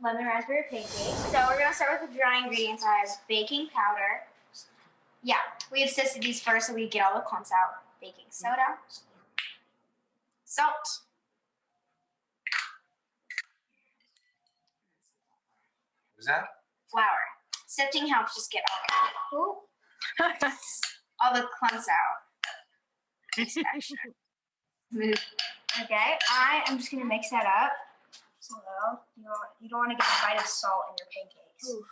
lemon raspberry pancakes. So we're gonna start with the dry ingredients as baking powder. Yeah, we have sifted these first so we get all the clumps out. Baking soda, salt, What was that? flour. Sifting helps just get all the clumps out. Smooth. Okay, I am just gonna mix that up. So you don't want to get a bite of salt in your pancakes. Ooh.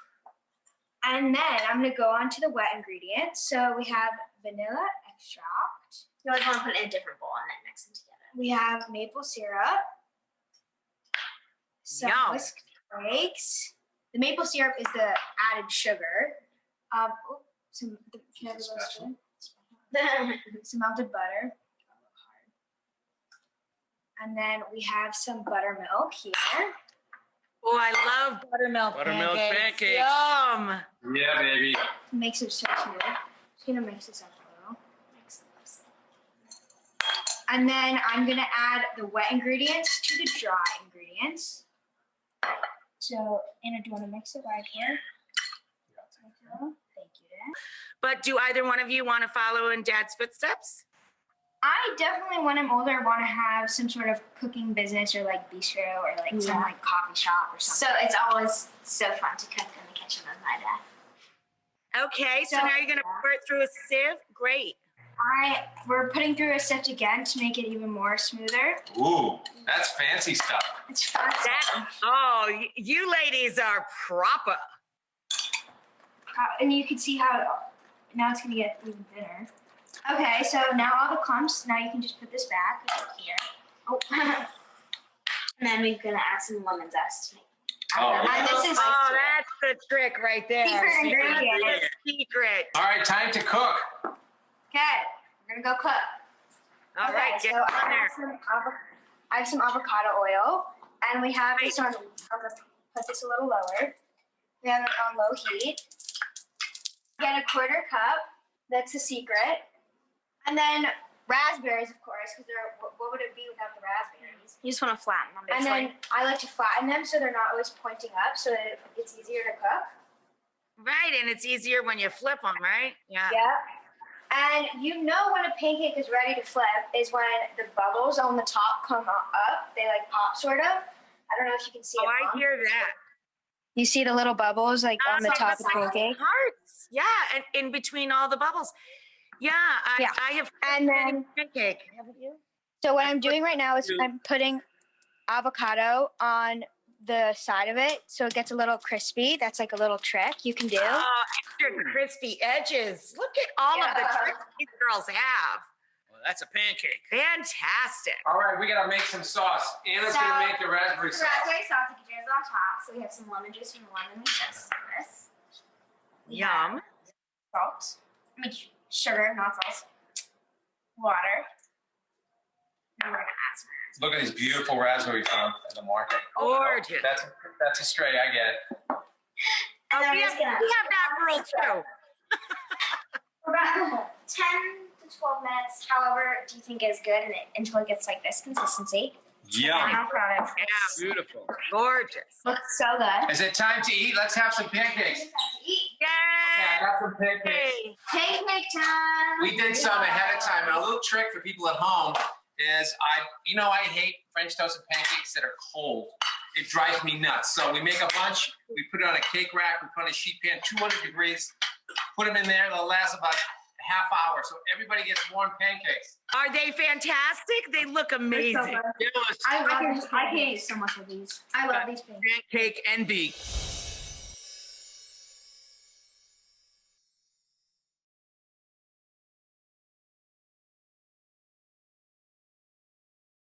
And then I'm gonna go on to the wet ingredients. So we have vanilla extract. You always want to put it in a different bowl and then mix them together. We have maple syrup. Some whisk flakes. The maple syrup is the added sugar. Some melted butter. And then we have some buttermilk here. Oh, I love buttermilk pancakes. Yum. Yeah, baby. Makes it so smooth. Just gonna mix this up a little. And then I'm gonna add the wet ingredients to the dry ingredients. So, Anna, do you want to mix it right here? Thank you, Dad. But do either one of you want to follow in Dad's footsteps? I definitely, when I'm older, want to have some sort of cooking business or like bistro or like some like coffee shop or something. So it's always so fun to cook in the kitchen with my dad. Okay, so now you're going to pour it through a sieve? Great. We're putting through a sift again to make it even more smoother. Ooh, that's fancy stuff. It's fun. You ladies are proper. And you can see how now it's going to get even thinner. Okay, so now all the clumps, now you can just put this back here. Oh. And then we're going to add some lemon zest. That's the trick right there. Secret ingredient. Secret. All right, time to cook. Okay, we're going to go cook. All right, get on there. I have some avocado oil, and we have this on, I'm going to put this a little lower. We have it on low heat. Get a quarter cup. That's the secret. And then raspberries, of course, because what would it be without the raspberries? You just want to flatten them. And then I like to flatten them so they're not always pointing up, so that it's easier to cook. Right, and it's easier when you flip them, right? Yeah. Yeah. And you know when a pancake is ready to flip is when the bubbles on the top come up. They like pop, sort of. I don't know if you can see it. I hear that. You see the little bubbles like on the top of the pancake? Hearts. Yeah, and in between all the bubbles. Yeah, I have and then pancake. Haven't you? So what I'm doing right now is I'm putting avocado on the side of it so it gets a little crispy. That's like a little trick you can do. Oh, extra crispy edges. Look at all of the tricks these girls have. Well, that's a pancake. Fantastic. All right, we got to make some sauce. Anna's going to make the raspberry sauce. Raspberry sauce you can use on top. So we have some lemon juice from the lemon we just this. Yum. Salt. Sugar, not salt. Water. And we're gonna add some. Look at these beautiful raspberries found at the market. Gorgeous. That's a stray, I get it. And we have that rule too. For about 10 to 12 minutes, however do you think is good until it gets like this consistency. Yum. Final product. Yeah. Beautiful. Gorgeous. Looks so good. Is it time to eat? Let's have some pancakes. Yay! Yeah, I got some pancakes. Pancake time. We did some ahead of time. And a little trick for people at home is I hate French toasted pancakes that are cold. It drives me nuts. So we make a bunch. We put it on a cake rack. We put it on a sheet pan, 200 degrees. Put them in there. They'll last about a half hour. So everybody gets warm pancakes. Are they fantastic? They look amazing. I can eat so much of these. I love these pancakes. Pancake envy.